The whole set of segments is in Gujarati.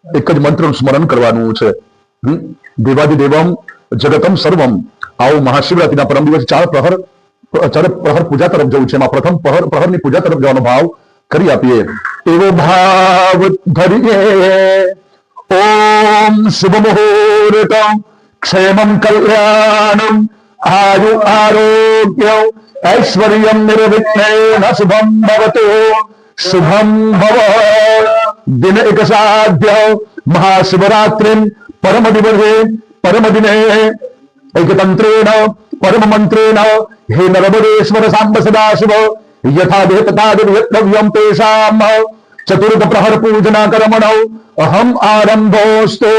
એક જ મંત્રનું સ્મરણ કરવાનું છે. દેવાદિદેવમ જગતમ સર્વમ. આવો મહાશિવરાત્રીના પરમ દિવસ 4 પ્રહર પૂજા તરફ જવું છે. એમાં પ્રથમ પ્રહરની પૂજા તરફ જવાનો ભાવ કરી આપીએ. એવો ભાવ ધરીએ. ઓમ શુભ મુહૂર્ત ક્ષેમમ કલ્યાણમ આયુ આરોગ્ય ऐश्वर्यं निर्विघ्नेन शुभं भवतु शुभं भव. दिन एक साध्य महाशिवरात्रिं परम दिवसे परम दिने एकतंत्रेण परम मंत्रेण हे नरबलेश्वर सांब सदाशिव यथा देवता दिव्यं तेषां चतुर्थ प्रहर पूजना कर्मणो अहम आरंभोस्तु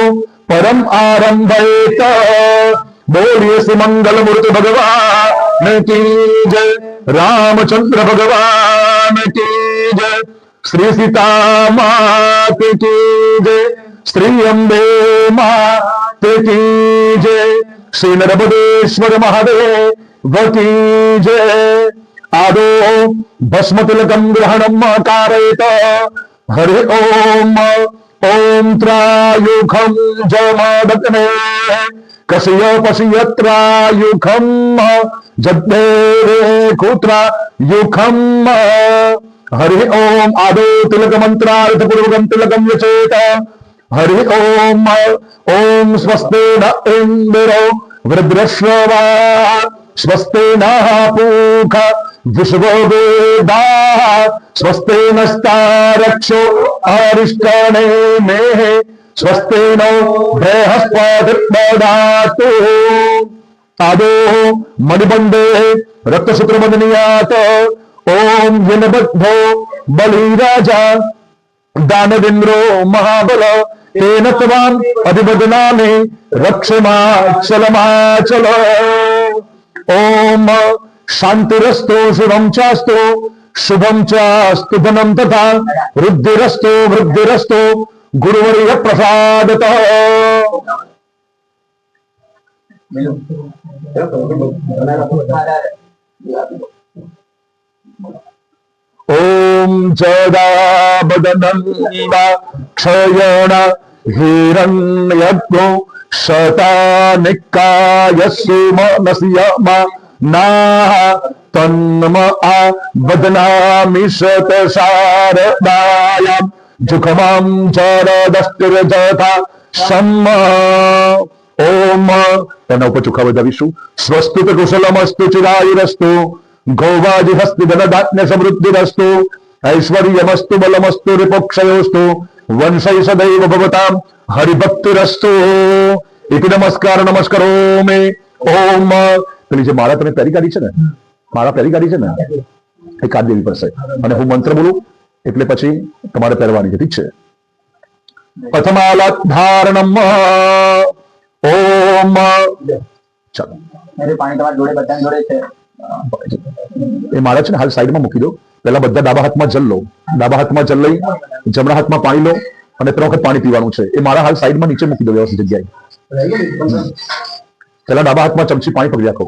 परम आरंभेत. बोलिए श्री मंगल मूर्ति भगवान की जय. रामचंद्र भगवान की जय. श्री सीता मात की जय. श्री अम्बे मात की जय. श्री नर्मदेश्वर महादेव की जय. आदो भस्म तिलकं ग्रहणं कारयेत. हरि ओम. ओम त्रायुखं जमादग्ने कस्य पश्यत्रायुखं जग्देवे कुत्रायुखं. हरि ओम. आदो तिलक मंत्रार्थ पूर्वकं तिलकं यचेत. हरि ओम. ओम स्वस्ते न इंद्रो वृद्रश्रवा स्वस्ते नः पूषा विश्ववेदा स्वस्ते नस्तारक्षो अरिष्टने मे स्वस्ते नो बृहस्पतिर्दधातु. आदो मणिबंधे रक्तसूत्रबंधनीयात. ओम यनबद्धो बलिराजा दानवेन्द्रो महाबल तेन त्वाम् अधिबध्नामि रक्षमाचलमाचल. ओम शांतिरस्तु शुभं चास्तु शुभं चास्तु धनं तथा वृद्धिरस्तु वृद्धिरस्तु गुरुवर्य प्रसादतः. ओम जदाबदनन्दा क्षयण हिरण्यग्नो शतानिकाय सुमनस्यमा नाह तन्म आ बदनामि शतशारदायां जुखमां चरदस्तिर्जथा सम्म. ओम તેના ઉપર ચોખા વધાવીશું. સ્વસ્તુ કુશલમસ્તુ ચિરાયુરસ્તુ ગૌવાજી હસ્તિ ધનદાત્મ્ય સમૃદ્ધિરસ્તુ ऐश्वर्यमस्तु बलमस्तु रिपोक्षयोस्तु वंशै सदैव भवतां हरिभक्तिरस्तु. इति नमस्कार नमस्कारो मे. ओम. પેલી જે માળા તમે પહેરી કાઢી છે ને, માળા પહેરી કાઢી છે ને, એ કાઢ દેવી પડશે. અને હું મંત્ર બોલું એટલે પછી તમારે પહેરવાની છે. ઠીક છે? પ્રથમાલા ધારણમ. ઓમ. ચાલો પાણી તમારા જોડે બધાની જોડે છે. એ માળા છે ને હાલ સાઈડમાં મૂકી દો. પહેલા બધા ડાબા હાથમાં જલ લો. ડાબા હાથમાં જલ લઈ જમણા હાથમાં પાણી લો અને 3 વખત પાણી પીવાનું છે. એ માળા હાલ સાઈડમાં નીચે મૂકી દો વ્યવસ્થિત જગ્યાએ. પહેલા ડાબા હાથમાં ચમચી પાણી પકડી રાખો.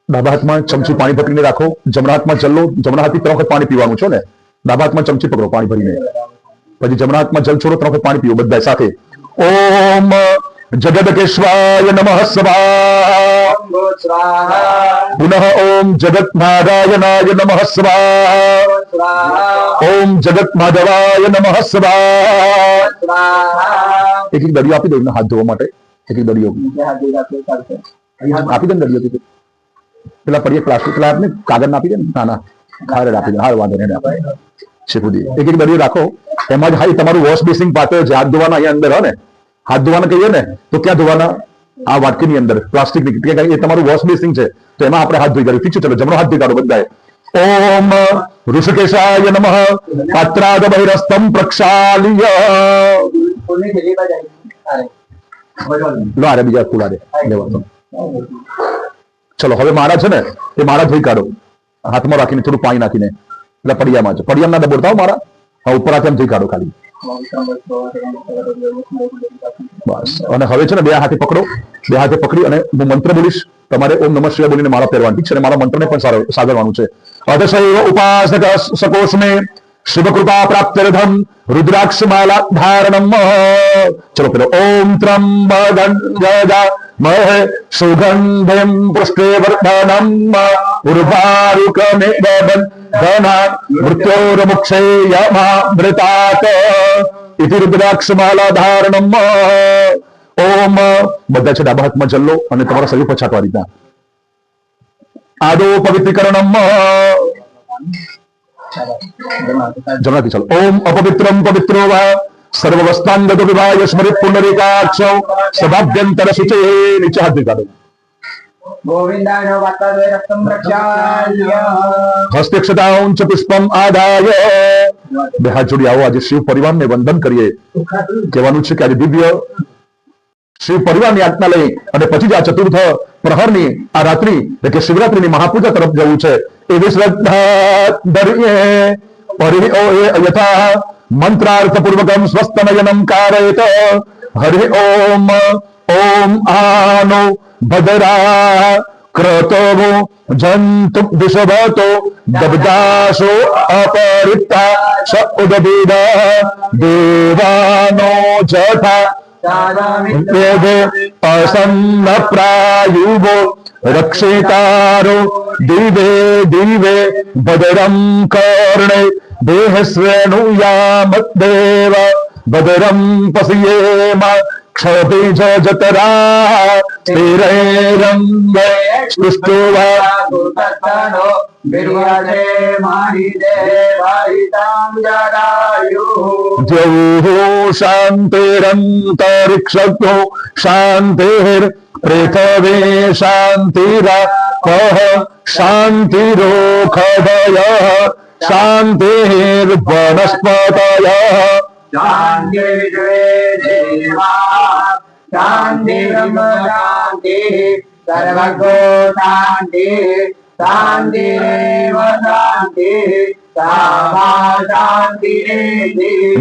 ડાબા હાથમાં ચમચી પાણી પકડીને રાખો. જમણા હાથમાં જલ લો. જમણા હાથથી 3 વખત પાણી પીવાનું છો ને. ડાબા હાથમાં ચમચી પકડો પાણી ભરીને. પછી જમણા હાથમાં જલ છોડો. 3 વખત પાણી પીવો બધા સાથે. ઓમ જગદકેશ્વાય નમઃ સ્વાહા. પુનઃ ઓમ જગન્નારાયણાય નમઃ સ્વાહા. ઓમ જગન્માધવાય નમઃ સ્વાહા. એક એક દરિયો આપી દો એમને હાથ ધોવા માટે. એક એક દરિયો આપી દે ને દરિયો. પેલા પડીએ પ્લાસ્ટિક પેલા ને કાગળ ના આપી દે ને. ના ના ખારે આપી દે. હાર વાંધો નહીં આપે છે. એક એક દરિયો રાખો. એમાં જ હાઈ તમારું વોશ બેસિંગ પાત્ર છે. હાથ ધોવાના અહીંયા અંદર હો ને. હાથ ધોવાના કહીએ ને તો ક્યાં ધોવાના? આ વાટકીની અંદર પ્લાસ્ટિકની. એ તમારું વોશ બેસિંગ છે તો એમાં આપણે હાથ ધોઈ કાઢ્યું. ઠીક છે? ચલો જમણો હાથ ધોઈ કાઢો બધાએ. ઓમ ઋષિકેશાય નમઃ. પાત્રાદ બહિરસ્તમ પ્રક્ષાલ્ય. લો આરે બીજા ફૂલ આરે લેવા. ચલો હવે માળા છે ને એ માળા ધોઈ કાઢો. હાથમાં રાખીને થોડું પાણી નાખીને. એટલે પડિયામાં છે. પડિયામાં ના દબોડતા હો મારા. હા ઉપર હાથે ધોઈ કાઢો ખાલી. બસ. અને હવે છે ને બે હાથે પકડો, બે હાથે પકડી અને હું મંત્ર બોલીશ, તમારે ઓમ નમઃ શિવાય બોલીને માળા પહેરવાની, ઠીક છે? અને મારા મંત્રને પણ સાગરવાનું છે. અધશૈવ ઉપાસક સકોસ્મે શિવ કૃપા પ્રાપ્ત્યર્થમ રુદ્રાક્ષ માલા ધારણમ. ચલો પેલો ઓમ ત્રંબકં યજામહે સુગંધિમ પુષ્ટિવર્ધનમ ઉર્વારુકમિવ બંધનાન મૃત્યોર્મુક્ષેયમામૃતાત ઇતિ રુદ્રાક્ષ માલા ધારણમ. ઓમ. બધા છે ડાબા હાથમાં જલ્લો અને તમારા શરીર પર છાંટવા રીતના. આદો પવિત્રીકરણમ. જમણાથી ચાલો. ઓમ અપવિત્રમ પવિત્રો વા સર્વવસ્તાંગત વિવાય સ્મરિત પુંડરીકાક્ષ સભાભ્યંતર શુચિ. નીચે હાથ દેખાડો. ગોવિંદાય વાતાદય રક્તમ પ્રક્ષાલ્ય હસ્તક્ષતાંચ પુષ્પમ આદાય. બે હાથ જોડી આવો. આજે શિવ પરિવારને વંદન કરીએ. કહેવાનું છે કે આજે દિવ્ય શિવ પરિવારની આજ્ઞા લઈ અને પછી જ આ ચતુર્થ પ્રહરની આ રાત્રિ એટલે કે શિવરાત્રીની મહાપૂજા તરફ જવું છે. એવી શ્રદ્ધા ધરીએ યથા મંત્રાર્થ પૂર્વકમ સ્વસ્તનયનમ કારયેત. હરિ ઓમ. ઓમ આનો ભદરા ક્રતો જંતુ વિષભતો દબ્દાશો અપરિતા સ ઉદભીદ દેવાનો જથા અસન્ન પ્રાયુવો રક્ષિતારો દિવે દિવે ભદ્રમ કર્ણે દેહ શ્રેણુયામદેવ ભદ્રમ પશ્યેમ ક્ષભિજ જતરા તિરૈરંગે સ્પૃષ્ટવા જૌ શાંતિરંતરિક્ષતો શાંતિર પૃથ્વે શાંતિરાપઃ શાંતિરોષધય શાંતિર વનસ્પતય સર્વગો શાંતિ શાંતિરેવ શાંતિ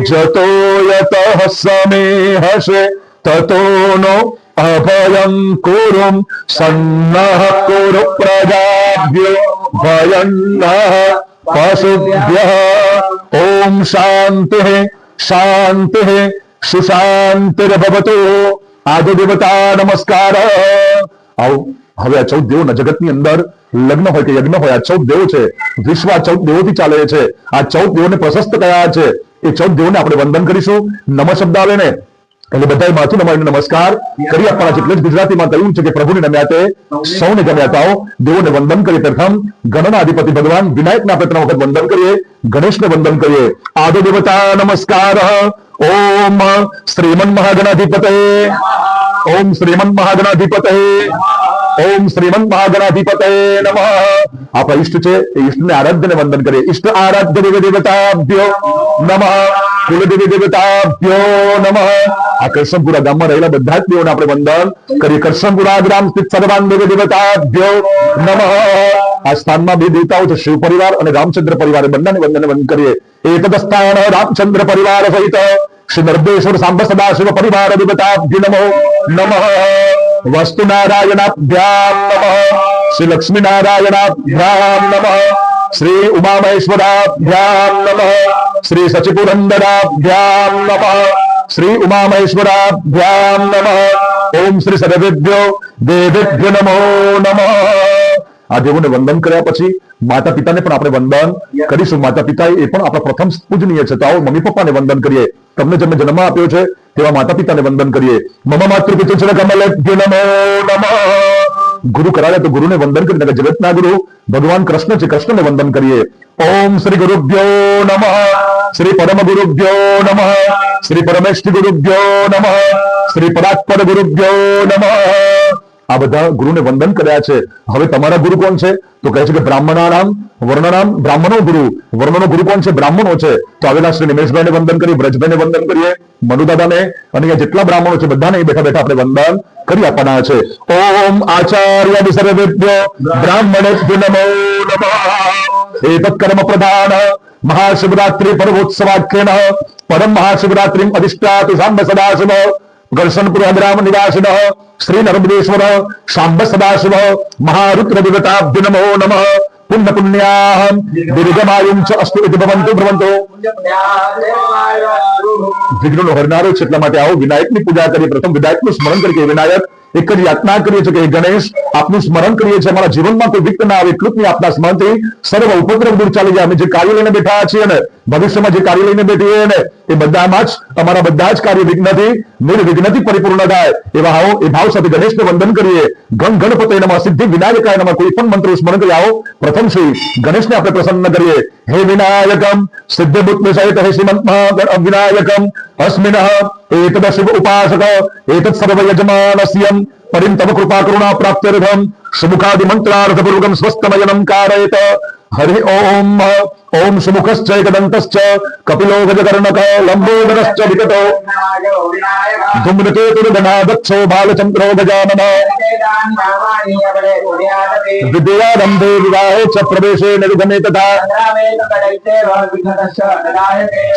જતો યતઃ સમેહસે તતો નો અભયં કુરુમ સન્નઃ કુરુ પ્રજાભ્યો ભયન્નઃ પશુભ્યઃ. ઓમ શાંતિ શાંતિ સુશાંતિર્ભવતુ. આદિ દેવતા નમસ્કાર. આવો હવે આ 14 દેવોના જગતની અંદર લગ્ન હોય કે યજ્ઞ હોય, આ 14 દેવો છે. વિશ્વ આ 14 દેવોથી ચાલે છે. આ 14 દેવોને પ્રશસ્ત કયા છે એ 14 દેવોને આપણે વંદન કરીશું. નમ શબ્દ આવે ને એટલે બધાએ માથું નમાવીને નમસ્કાર કરી આપવાના છે. એટલે જ ગુજરાતીમાં કહ્યું છે કે પ્રભુને નમ્યા તે સૌને ગમ્યા તાઓ. દેવોને વંદન કરીએ. પ્રથમ ગણના અધિપતિ ભગવાન વિનાયકને આપણે 3 વખત વંદન કરીએ. ગણેશને વંદન કરીએ. આદિ દેવતા નમસ્કાર. ઓમ શ્રીમન મહાગણાધિપતે. ઓમ શ્રીમન મહાગણાધિપતે. ઓમ શ્રીમન મહાગણાધિપતે નમઃ. આપણા ઈષ્ટ છે એ ઈષ્ટને આરાધ્યને વંદન કરીએ. ઈષ્ટ આરાધ્ય દેવ દેવતાભ્યો નમઃ. કુલદેવી દેવતાભ્યો નમઃ. આ કરશનપુરા ગામમાં રહેલા બધા જ દેવોને આપણે વંદન કરીએ. કરશનપુરા ગ્રામ સ્થિત સર્વાન દેવી દેવતાભ્યો નમઃ. આ સ્થાનમાં 2 દેવતાઓ છે, શિવ પરિવાર અને રામચંદ્ર પરિવાર. બંનેને વંદન કરીએ. એકદસ્થાન રામચંદ્ર પરિવાર સહિત શ્રી નર્દેશ્વર સાંબ સદા શિવ પરિવાર દેવતાભ્યો નમો નમઃ. વસ્તુ નારાયણાભ્યામ નમઃ. શ્રી લક્ષ્મી નારાયણાભ્યામ નમઃ. શ્રી ઉમા મહેશ્વરાભ્યામ નમઃ. શ્રી સચિપુરંદરાભ્યામ નમઃ. શ્રી ઉમા મહેશ્વરાભ્યામ નમઃ. ઓમ શ્રી સર્વેભ્યો દેવેભ્યો નમો નમઃ. આ દેવોને વંદન કર્યા પછી માતા પિતાને પણ આપણે વંદન કરીશું. માતા પિતા એ પણ આપણા પ્રથમ પૂજનીય છે. તો આવો મમ્મી પપ્પાને વંદન કરીએ. તમને જેમને જન્મ આપ્યો છે તેવા માતા પિતાને વંદન કરીએ. મમ માતૃ પિતૃ કમલેભ્યો નમો નમઃ. ગુરુ કરાવે તો ગુરુને વંદન કરીને જગતના ગુરુ ભગવાન કૃષ્ણ છે, કૃષ્ણને વંદન કરીએ. ઓમ શ્રી ગુરુભ્યો નમઃ. શ્રી પરમ ગુરુભ્યો નમઃ. શ્રી પરમેષ્ઠિ ગુરુભ્યો નમઃ. શ્રી પરાત્પર ગુરુભ્યો નમઃ. આ બધા ગુરુને વંદન કર્યા છે. હવે તમારા ગુરુ કોણ છે? તો કહે છે કે બ્રાહ્મણાનામ વર્ણનામ બ્રાહ્મણો ગુરુ. વર્ણનો ગુરુ કોણ છે? બ્રાહ્મણો છે. તો આવેલા શ્રી નિમેશભાઈને વંદન કરીએ, બ્રજભાઈને વંદન કરીએ, મનુદાદાને, અને અહીંયા જેટલા બ્રાહ્મણો છે બધાને બેઠા બેઠા આપણે વંદન કરી આપવાના છે. ઓમ આચાર્ય સર્વેભ્યો બ્રાહ્મણેભ્યો નમો નમઃ. એતત્ કર્મ પ્રધાન મહાશિવરાત્રિ પર્વોત્સવાખ્યેન પરમ મહાશિવરાત્રિમ અધિષ્ઠાતુ સાંબ સદાશિવ ઘર્ષણપુર અગ્રામ નિવાસિન શ્રી નર્મદેશ્વર સાંબ સદાશિવ મહારુદ્ર વિગતાભ્ય નમો નમઃ. પુણ્ય પુણ્યાહમ દીર્ઘમાયું ચ અસ્તુ ઇતિ ભવન્તુ ભ્રવન્તો. વિઘ્નોનો હરનારો છે એટલા માટે આવો વિનાયકની પૂજા કરીએ. પ્રથમ વિનાયકનું સ્મરણ કરીએ. વિનાયક એક જ યાતના કરીએ છીએ કે ગણેશ આપનું સ્મરણ કરીએ છીએ, અમારા જીવનમાં કોઈ વિઘ્ન ના આવે એટલું જ નહીં. આપના સ્મરણથી સર્વ ઉપદ્રવ દૂર ચાલી જાય. અમે જે કાર્ય લઈને બેઠા છીએ ને ભવિષ્યમાં જે કાર્ય લઈને બેઠીએ ને એ બધામાં જ અમારા બધા જ કાર્ય વિઘ્નથી નિર્વિઘ્નથી પરિપૂર્ણ થાય. એવા આવો એ ભાવ સાથે ગણેશને વંદન કરીએ. ગણ ગણપતે નમઃ, સિદ્ધિ વિનાયકાય નમઃ. કોઈ પણ મંત્ર સ્મરણ કરી આવો. પ્રથમ શ્રી ગણેશને આપણે પ્રસન્ન કરીએ. હે વિનાયકમ સિદ્ધ બુદ્ધ સહિત હે શ્રીમંત વિનાયકમ અસ્મિન એતદ શિવ ઉપાસક એતદ સર્વ યજમાનસ્યમ પરિમ તવ કૃપા કરુણા પ્રાપ્ત્યર્થમ સુમુખાદિ મંત્રાર્થ પૂર્વકમ સ્વસ્તમયનમ કારયત. હરિ ઓમ ઓમ સુમુખશ્ચૈકદંતશ્ચ કપિલો ગજકર્ણક લંબોદરશ્ચ વિકટો ધૂમ્રકેતુર્ગણાદક્ષો બાલચંદ્રો ગજાનન. વિદ્યારંભે વિવાહે ચ પ્રવેશે નિર્ગમે તથા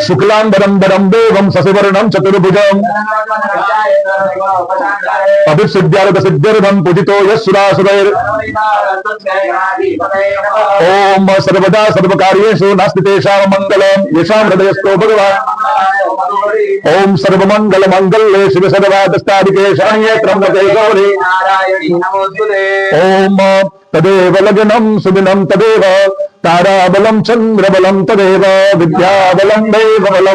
શુક્લાંબરમ વરમ દેવમ શશિવર્ણમ ચતુર્ભુજમ અભિસિદ્ધ્યાર્થ સિદ્ધર્થમ પૂજિતો યસુરાસુરૈર. ઓમ સર્વદા સર્વકાર્યેષુ નાસ્તિ તેષાં મંગલમ યેષાં હૃદયસ્થો ભગવાન. ઓમ સર્વમંગલ મંગલ્યે શિવ સર્વાદસ્તાદિકે શરણ્યે ત્રંબકે ગૌરી. ઓમ તદેવ લગ્નમ સુદિનમ તદેવ તારાબલમ ચંદ્રબલમ તદેવ વિદ્યાબલમ દેવબલમ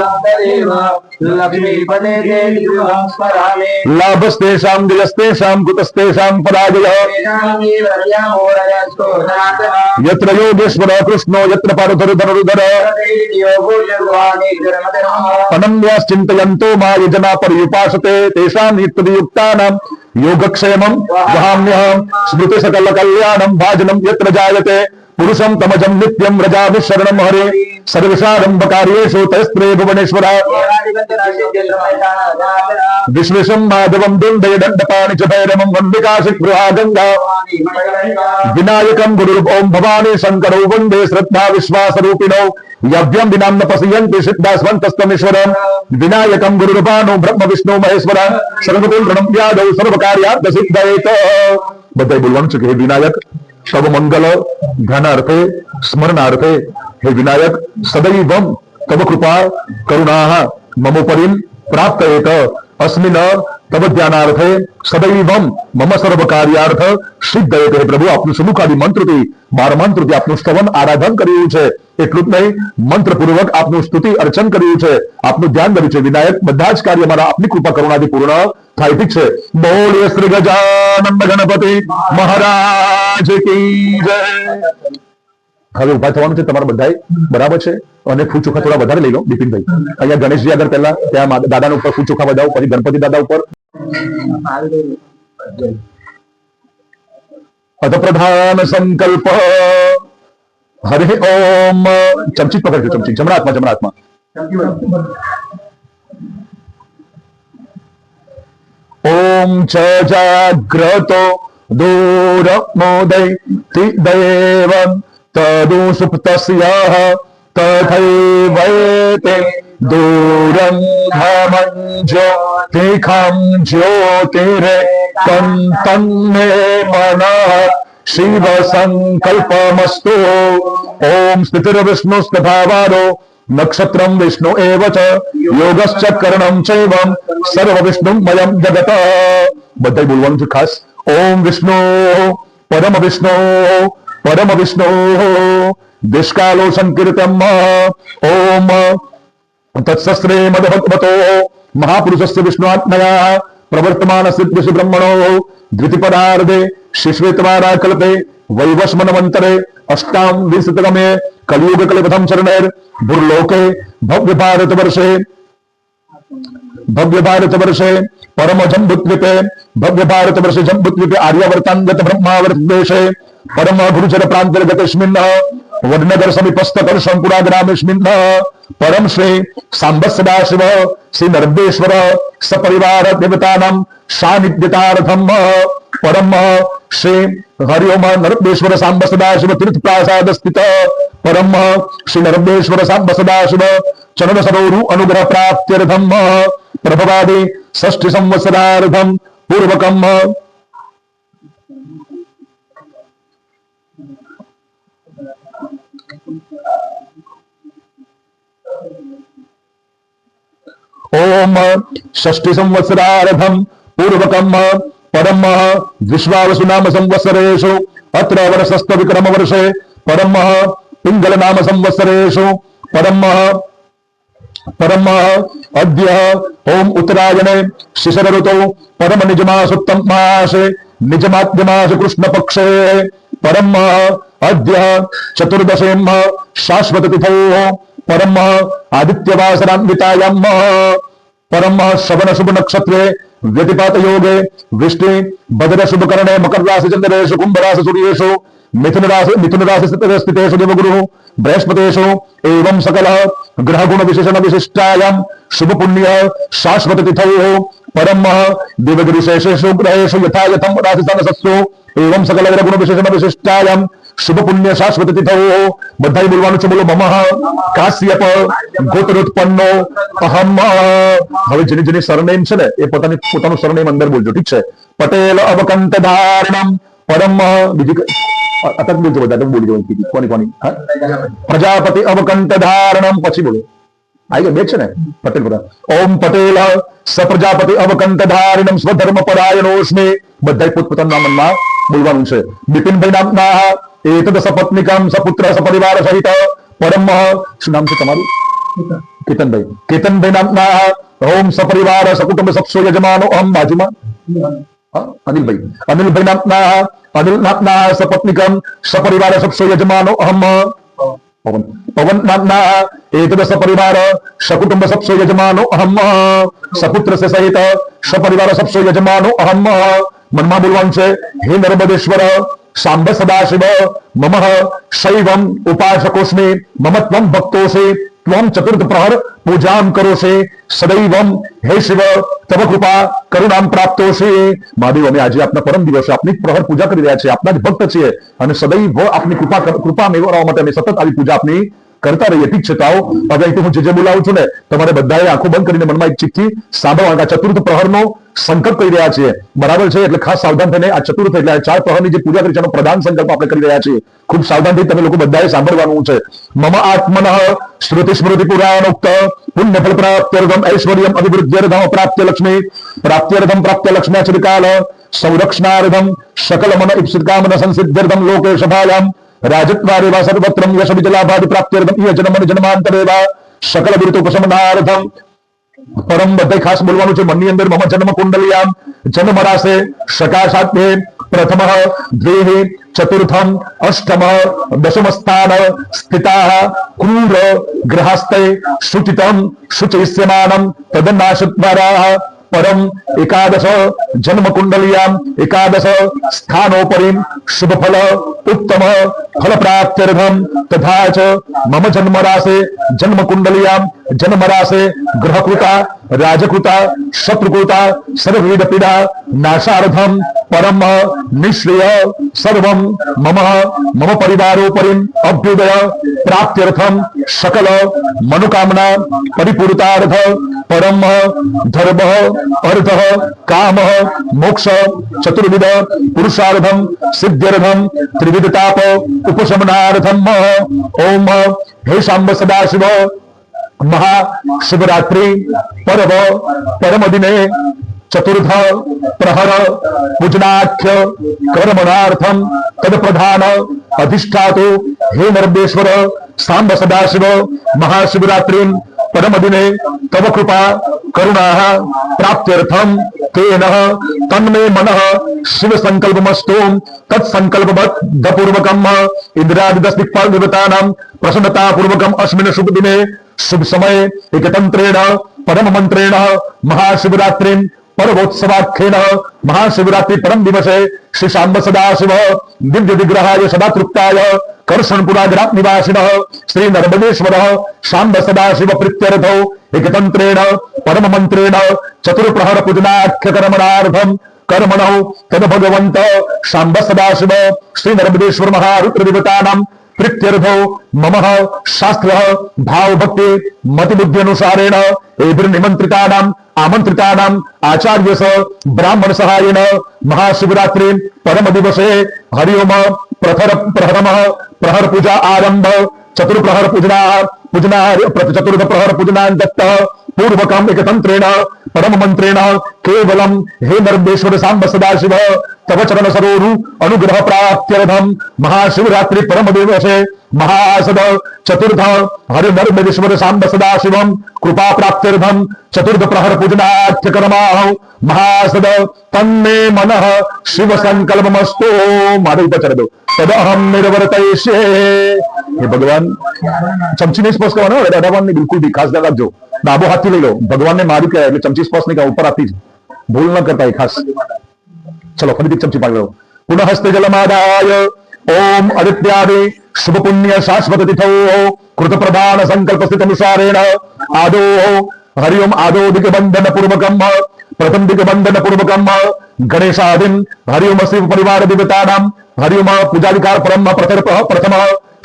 લાભસ્તેષાં દિલસ્તેષાં કુતસ્તેષાં પરાજયઃ. યત્ર યોગેશ્વર કૃષ્ણો યત્ર પાર્થરુધર અનન્યાશ્ચિંતયન્તો માયજના પર્યુપાસતે તેષાં નિત્યયુક્તાનાં યોગક્ષેમં વહામ્યહં. સ્મૃતિ સકલ કલ્યાણમ ભાજનમ યત્ર જાયતે પુરુષમ તમજમ નિત્યમ રજામિ શરણમ હરે. સર્વસારંભ કાર્યેષુ તૈસ્ત્રે ભુવનેશ્વરા. વિશ્વેશમ માધવમ દુંડય દંડપાણિ ચ ભૈરવમ વંદિકાશિ ગૃહા ગંગા. વિનાયકમ ગુરુર ઓમ ભવાની શંકરો વંદે શ્રદ્ધા વિશ્વાસરૂપિણો યભ્યમ વિનામ ન પશ્યન્તિ સિદ્ધાસ્વંતસ્તમીશ્વરમ. વિનાયકમ ગુરુર્ભાનો બ્રહ્મ વિષ્ણુ મહેશ્વર સર્વતોષણમ યાદવ સર્વકાર્યાર્થ સિદ્ધયેત. બધાય બોલવાનું છે કે હે વિનાયક સબ મંગલ ધનાર્થે સ્મરણાર્થે હે વિનાયક સદૈવમ તવ કૃપા કરુણાઃ મમોપરીમ પ્રાપ્તયેત. અસ્મિન તવ ધ્યાનાર્થે સદૈવમ મમ સર્વ કાર્યાર્થ સિદ્ધયેત. હે પ્રભુ આપનું સુમુખાદી મંત્રથી 12 મંત્રથી આપનું સ્તવન આરાધન કર્યું છે. એટલું જ નહીં મંત્રપૂર્વક આપનું સ્તુતિ અર્ચન કર્યું છે, આપનું ધ્યાન કર્યું છે. વિનાયક બધા જ કાર્ય મારા આપની કૃપા કરુણાથી પૂર્ણ થાય. ઠીક છે. બોલીએ શ્રી ગજાનંદ ગણપતિ મહારાજ કી જય. હવે ઉભા થવાનું છે તમારા બધાએ, બરાબર છે? અને ફૂલ ચોખા થોડા વધારે લઈ લો બિપિનભાઈ. અહીંયા ગણેશજી આગળ પહેલા ત્યાં દાદાના ઉપર ફૂલ ચોખા વધાવો, પછી ગણપતિ દાદા ઉપર. અથ પ્રધાન સંકલ્પ. હરિ ઓમ. ચમચી પકડજો, ચમચી જમણા હાથમાં, જમણા હાથમાં. ઓમ ચ જાગ્રતો દૂરમોદય દેવં તદુ સુપ્તસ્યઃ તથૈવૈતે દૂરં ધમંજો તીખં જ્યોતિરે તન્મે મનઃ શિવ સંકલ્પમસ્તુ. ઓમ સ્થિતિર્વિષ્ણુસ્તભાવારો નક્ષત્રમ વિષ્ણુ એવ ચ યોગશ્ચ કર્ણમ ચૈવમ સર્વ વિષ્ણુમયમ જગત. બધાય બોલવાનું છે ખાસ. ઓમ વિષ્ણુ પરમ વિષ્ણુ પરમ વિષ્ણુ દિશકાલો સંકીર્તમ. ઓમ તત્સસ્ત્રે મદભગવતો મહાપુરુષસ્ય વિષ્ણુઆત્મયા પ્રવર્તમાન સિદ્ધ બ્રહ્મણો દ્વિતીપદાર્ધે શિશ્વેતવારા કલ્પે વૈવસ્મનવંતરે અષ્ટામ વિંશતમે કલિયુગ કલિપથમ ચરણેર ભૂર્લોકે ભવ્ય ભારત વર્ષે भव्य भारत वर्षे परम जम्बुद्वीपे भव्य भारत वर्षे जम्बुद्वीपे आर्यावर्तांगत ब्रह्मावर्त देशे परम गुरुचर प्रांतर्गतस्मिन् वडनगर समीपस्थ कर्षंपुरा ग्रामेस्मिन् परम श्री सांब सदाशिव श्री नर्देश्वर सपरिवार देवतानां सानिध्यतार्थम परम श्री हरिओम नर्देश्वर सांब सदाशिव तीर्थ प्रासाद स्थित परम श्री नर्देश्वर सांब सदाशिव चरण सरोरु अनुग्रह प्राप्त्यर्थम प्रभवादि षष्ठी संवत्सरार्थम पूर्वकम ओम षष्ठी संवत्सरार्थम पूर्वकम परम विश्वावसु नाम संवत्सरेषु अत्र वर्षस्थ विक्रम वर्षे परम पिंगल नाम संवत्सरेषु परम अद्य ओम उत्तरायणे शिशिर ऋतौ परम निजमासुत्तम मासे निजमाद्यमास कृष्ण पक्षे परम अद्य चतुर्दशेम शाश्वत तिथौ परम आदित्यवासरान्वितायां परम श्रवण शुभ नक्षत्रे व्यतिपात योगे वृष्टि भद्र शुभ करणे मकर राशि चंद्रेषु कुंभ राशि सूर्येषु मिथुन राशि स्थितेषु देवगुरु बृहस्पतेषु एवं सकल ग्रह गुण विशेषण विशिष्टायां शुभ पुण्य शाश्वत तिथौ परम देवगिरिशेषेषु ग्रहेषु यथा यथं राशिस्थानसत्सु एवं सकल ग्रह गुण विशेषण विशिष्टायां शुभ पुण्य शाश्वत तिथौ बधाई बोलવાનું છે બોલો મમઃ કાશ્યપ ગોત્રોત્પન્નો અહમ હવે જેની સરનેમ છે ને એ પોતાનું સરનેમ અંદર બોલજો ઠીક છે પટેલ અવકંત ધારણમ પરમ બીજી અટક બોલજો બધા અટક બોલી જવાનું કોની પ્રજાપતિ અવકંત ધારણમ પછી બોલો आई गए बेच ने पटेल बोला ओम पटेल सप्रजापति अवकंत धारिणम स्वधर्म परायणोस्मि बधाई પોતપોતાના નામમાં બોલવાનું છે બિપિનભાઈ નામના એતદ સપત્નિકમ સપુત્ર સપરિવાર સહિત પરમ શું નામ છે તમારું કેતનભાઈ નામના ઓમ સપરિવાર સકુટુંબ સપસો યજમાનો અહમ બાજુમાં અનિલભાઈ નામના સપત્નિકમ સપરિવાર સપસો યજમાનો અહમ पवन नामना एतद सपरिवार सकुटुंब सप्सो यजमानो अहम सपुत्र से सहित सपरिवार सप्सो यजमानो अहम मनमा बोलવાનું છે हे नर्मदेश्वर सांब सदाशिव मम शैवम उपासकोस्मि मम त्वं भक्तोऽसि त्वं चतुर्थ प्रहर पूजां करोषि सदैवम हे शिव तव कृपा करुणां प्राप्तोषि મહાદેવ અમે આજે આપના પરમ દિવસે આપની પ્રહર પૂજા કરી રહ્યા છીએ આપના જ ભક્ત છીએ અને સદૈવ આપની કૃપા મેળવવા માટે અમે સતત આવી પૂજા આપની કરતા રહીએ ઠીક છે તો આવો હવે અહીં હું જે બોલાવું છું ને તમારે બધાએ આંખો બંધ કરીને મનમાં એક ચિઠ્ઠી સાંભળવા ચતુર્થ પ્રહરનો સંકલ્પ કરી રહ્યા છીએ બરાબર છે એટલે ખાસ સાવધાન થઈને આ ચતુર્થ એટલે ચાર પ્રહરની જે પૂજા કરી છે એનો પ્રધાન સંકલ્પ આપણે કરી રહ્યા છીએ ખૂબ સાવધાન થઈ તમે લોકો બધાએ સાંભળવાનું છે મમ આત્મન શ્રુતિ સ્મૃતિ પુરાણોક્ત પુણ્ય ફલ પ્રાપ્ત્યર્થમ ઐશ્વર્યમ અભિવૃદ્ધ્યર્થમ પ્રાપ્ત્યર્થમ પ્રાપ્ત્ય લક્ષ્મ્યાચરિકાલ સંરક્ષણાર્થમ सकल मन इप्सित कामना संसिद्ध्यर्थम लोकेश भायाम राजत्वारेवा सर्वत्रम यश विजलाभादि प्राप्त्यर्थम इह जन्मन जन्मांतरेवा सकल विरुतोपशमनार्थम परम બધે ખાસ બોલવાનું છે મનની અંદર મમ જન્મ કુંડલિયામ જન્મ રાશે સકાશાત્મે પ્રથમ દ્વે ચતુર્થમ અષ્ટમ દશમ સ્થાન સ્થિતા ક્રૂર ગ્રહસ્તે શુચિતમ શુચિષ્યમાનમ તદનાશદ્વારા परम एकादश जन्म कुंडलियाम एकादश स्थानोपरि शुभ फल उत्तम फल प्राप्त्यर्थम तथा च मम जन्म राशे जन्म कुंडलियाम जन्म राशे ग्रहकृता राजकृता शत्रुकृता सर्वविध पीड़ा नाशार्थम परम निश्रेय सर्वम मम मम परिवारोपरि अभ्युदय प्राप्त्यर्थम सकल मनोकामना परिपूर्तार्थ परम धर्म अर्थ काम मोक्ष चतुर्विध पुरुषार्थम सिद्ध्यर्थम त्रिविध ताप उपशमनार्थम ओम हे शांब सदाशिव महाशिवरात्रि पर्व परम दिने चतुर्थ प्रहर पूजनाख्य कर्मणार्थम तद प्रधान अधिष्ठातु हे नर्देश्वर सांब सदाशिव महाशिवरात्रि परम दिने तव कृपा करुणा प्राप्त्यर्थम तेन तन्मे मनः शिव संकल्पमस्तु तत्संकल्पबद्ध पूर्वकम इंद्रादि 10 दिक्पाल देवतानां प्रसन्नता पूर्वकम अस्मिन् शुभ दिने शुभ समय एकतंत्रेण પરમ મંત્રેણ મહાશિવરાત્રિ પર્વોત્સવાખ્યેન મહાશિવરાત્રિ પરમ દિવસે શ્રી શાંબ સદાશિવ દિવ્ય વિગ્રહાય સદા તૃપ્તાય કરશણપુરા ગ્રામ નિવાસિન શ્રી નર્મદેશ્વર શાંબ સદાશિવ પ્રીત્યર્થો એકતંત્રેણ પરમ મંત્રેણ ચતુર્પ્રહર પૂજનાખ્ય કર્મણાર્થમ કર્મણો તદ ભગવંત શાંબ સદાશિવ શ્રી નર્મદેશ્વર મહારુદ્ર દેવતાનામ પ્રીત્યર્થો મમ શાસ્ત્ર ભાવ ભક્તિ મતિ બુદ્ધિ અનુસારેણ નિમંત્રિતાનામ આમંત્રિતાનામ આચાર્ય સ બ્રાહ્મણ સહાયેન મહાશિવરાત્રિ પરમ દિવસે હરિઓમ પ્રહર પૂજા આરંભ ચતુર્પ્રહર ચતુર્થ પ્રહર પૂજના દત્ત પૂર્વકમ એકતંત્રેણ પરમ મંત્રેણ કેવલમ હે નર્મદેશ્વર સાંબ સદાશિવ તવ ચરણ સરોરુ અનુગ્રહ પ્રાપ્ત્યર્થમ મહાશિવરાત્રિ પરમ દિવસે મહાસદ ચતુર્થ હરિ નર્મદેશ્વર સાંબ સદાશિવમ કૃપા પ્રાપ્ત્યર્થમ ચતુર્થ પ્રહર પૂજનાખ્ય કર્મા મહાસદ તન્મે મનઃ શિવ સંકલ્પમસ્તુ મારું ઉપર ચડો તદહમ નિર્વર્તયિષ્યે. હે ભગવાન, ચમચી સ્પર્શ કરવાનો ભગવાનની બિલકુલ બી ખાસ ધ્યાન રાખજો. ડાબો હાથથી લઈ લો, ભગવાનને માર્યું કહેવાય એટલે ચમચી સ્પર્શ નહીં કરવા, ઉપર હાથથી જ ભૂલ ન કરતા એ ખાસ. ચલો ફરીથી ચમચી પાડી લો. પુનઃ હસ્તે જલમાદાય ઓમ આદિત્યાદિ શુભ પુણ્ય શાશ્વત તિથો કૃત પ્રધાન સંકલ્પ સ્થિત અનુસારેણ આદો હરિઓમ આદો દિગ્બંધન પૂર્વકમ પ્રથમ દિગ્બંધન પૂર્વકમ ગણેશાદિન હરિઓમ શિવ પરિવાર દેવતાનામ હરિઓમ પૂજાધિકાર પરમ પ્રથમ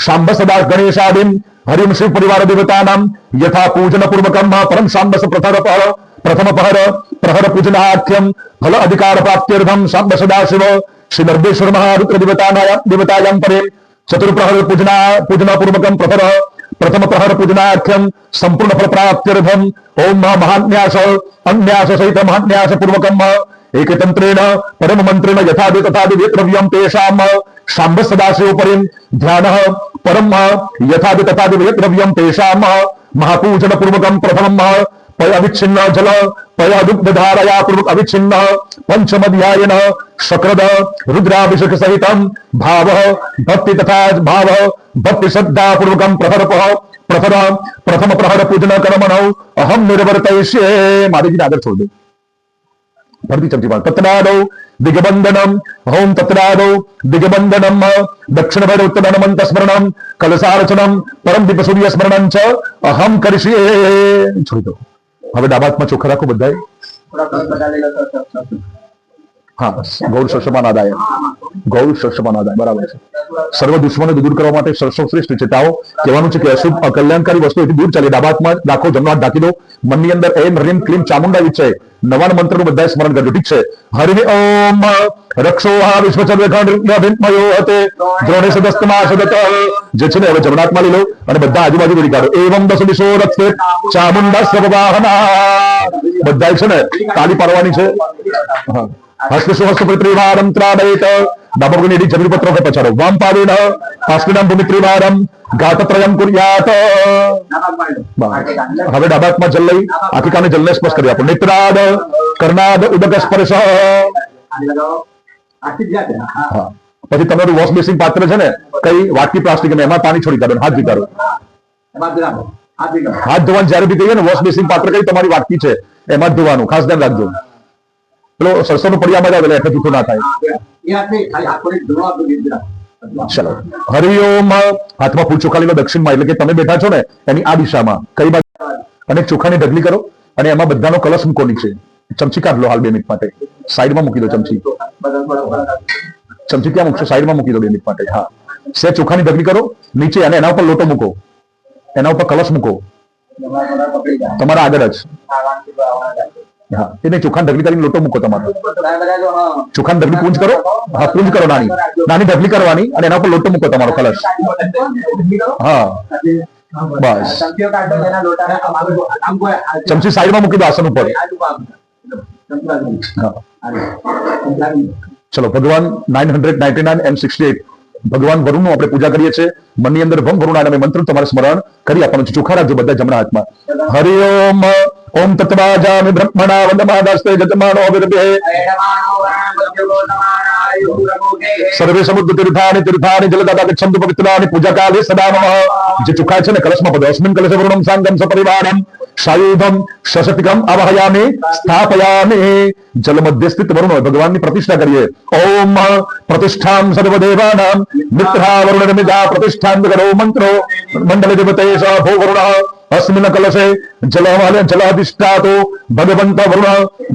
શાંબ સદા ગણેશાદિન હરિઓમ શિવ પરિવાર દેવતાનામ યથા પૂજન પૂર્વકમ પરમ શાંબસ પ્રથમ પ્રહર પૂજનાખ્યમ ફલ અધિકાર પ્રાપ્ત્યર્થમ શાંબ સદાશિવ શ્રી નર્મદેશ્વર મહારુદ્ર દેવતાયામ પરે ચતુર્પ્રહર પૂજના પૂર્વકમ પ્રથમ પ્રહર પૂજનાખ્યમ સંપૂર્ણ ફલ પ્રાપ્ત્યર્થમ ઓમ મહાન્યાસ અન્યાસ સહિત મહાન્યાસ પૂર્વકમ એકતંત્રેણ પરમ મંત્રેણ યથાદિ તથાદિ દ્રવ્યમ તેષામ શાંબ સદાશિવ પરિમ ધ્યાન પરમ યથાદિ તથાદિ દ્રવ્યમ તેષામ મહાપૂજન પૂર્વકમ પ્રથમ પય અવિચ્છિન્ન જલ પય દુગ્ધ ધારયા પૂર્વક અવિચ્છિન્ન પંચમધ્યાયન શક્રદ રુદ્રાભિષેક સહિતમ ભાવ ભક્તિ તથા ભાવ ભક્તિ શ્રદ્ધા પૂર્વકમ પ્રથમ પ્રહર પૂજન કર્મણો અહમ નિર્વર્તયિષ્યે. માતાજીને આગળ છોડ દો. ફરીથી ચમચી પાડ. તત્રાદો દિગ્બંધનમ હોમ તત્રાદો દિગ્બંધનમ દક્ષિણ ભૈર ઉત્તર હનુમંત સ્મરણમ કલસાર્ચનમ પરમ દીપ સૂર્ય સ્મરણમ ચ અહમ કરીષ્યે. છોડી દો. હવે ડાબા હાથમાં ચોખ્ખા રાખો બધાએ. હા, ગૌર શસ્યપાનાદાય, ગૌર શસ્યપાનાદાય, બરાબર છે. સર્વ દુશ્મનો દૂર કરવા માટે સર્વશ્રેષ્ઠ છે. તાઓ કહેવાનું છે કે અશુભ અકલ્યાણકારી વસ્તુઓથી દૂર ચાલે. ડાબા હાથમાં રાખો, જમણો હાથ ઢાંકી દો. મનની અંદર એમ હ્રીમ ક્લીમ ચામુંડા વિચય નવાન મંત્રનું બધાએ સ્મરણ કરજો. ઠીક છે. હરિ ઓમ રક્ષો આ વિશ્વચર્યખંડમયો હતે દ્રોણે સદસ્તમા સદત. જે છે ને હવે જમણા હાથમાં લઈ લો અને બધા આજુબાજુ કરી કાઢો. એવમ દસ દિશો રક્ષે ચામુંડા સર્વવાહના. બધા છે ને તાળી પાડવાની છે. હા, હસ્તસુહસ્ત પૃથ્વીવારમ ત્રાડયત. ડાબા પગની એડી જમીન પત્રો પછાડો. વામ પાદેન હસ્તિનામ ભૂમિત્રીવારમ ઘાતત્રયમ કુર્યાત. હવે ડાબા હાથમાં જલ લઈ આખી કાને જલને સ્પર્શ કરી આપો. નેત્રાદ કર્ણાદ ઉદક સ્પર્શ. પછી તમારું વોશ બેસિંગ પાત્ર છે ને કઈ વાટકી પ્લાસ્ટિક એમાં પાણી છોડી કાઢો. હાથ ધોઈ કાઢો. હાથ ધોવાનું જયારે બી કહીએ ને વોશ બેસિંગ પાત્ર કઈ તમારી વાટકી છે એમાં જ ધોવાનું. ખાસ ધ્યાન રાખજો. પેલો સરસો નું પડિયામાં જ આવે એટલે જૂઠું ના થાય. ચલો હરિઓમ. હાથમાં ફૂલ ચોખા લઈ લો દક્ષિણમાં, એટલે કે તમે બેઠા છો ને એની આ દિશામાં કઈ બાજુ, અને ચોખાની ઢગલી કરો અને એમાં બધાનો કલશ મૂકો નીચે. ચમચી કાઢ લો હાલ 2 મિનિટ માટે. સાઈડમાં મૂકી દો ચમચી. ચમચી ક્યાં મૂકશો? સાઈડમાં મૂકી દો 2 મિનિટ માટે. હા, સે ચોખાની ઢગલી કરો નીચે અને એના ઉપર લોટો મૂકો, એના ઉપર કલશ મૂકો તમારા આગળ જ. હા, એને ચોખાની ઢગલી કરીને લોટો મૂકો તમારો. ચોખાની ઢગલી પૂંજ કરો. હા, પૂંજ કરો. નાની નાની ઢગલી કરવાની અને એના ઉપર લોટો મૂકો તમારો કલશ. હા બસ. ચમચી સાઈડમાં મૂકી દો આસન ઉપર. ચલો ભગવાન 999 M68 ભગવાન વરુણનું આપણે પૂજા કરીએ છીએ. મનની અંદર ભમ વરુણાય અમે મંત્ર તમારે સ્મરણ કરી આપવાનું છે. ચોખા રાખજો બધા જમણા હાથમાં. હરિ ઓમ ઓમ તત્વાજામિ બ્રહ્મણા વંદમાદાસ્તે જતમાનો વિરભે સર્વે સમુદ્ર તીર્થાની તીર્થાની જલદાતા ગચ્છન્તુ પવિત્રાની પૂજા કાલે સદા નમઃ. જે ચોખા છે ને કલશમાં બધો અસ્મિન કલશ વરુણમ સાંગમ સપરિવારમ સાયુધમ શશતિકમ આવાહયામિ સ્થાપયામિ. જલ મધ્ય સ્થિત વરુણ ભગવાનની પ્રતિષ્ઠા કરીએ. ઓમ પ્રતિષ્ઠામ સર્વદેવાનામ મિત્રા વરુણ નિમિતા પ્રતિષ્ઠામ કરો મંત્રો મંડળ દેવતે સ ભો વરુણ अस्मिन् कलशे जलाधिष्ठातो भगवंत वरुण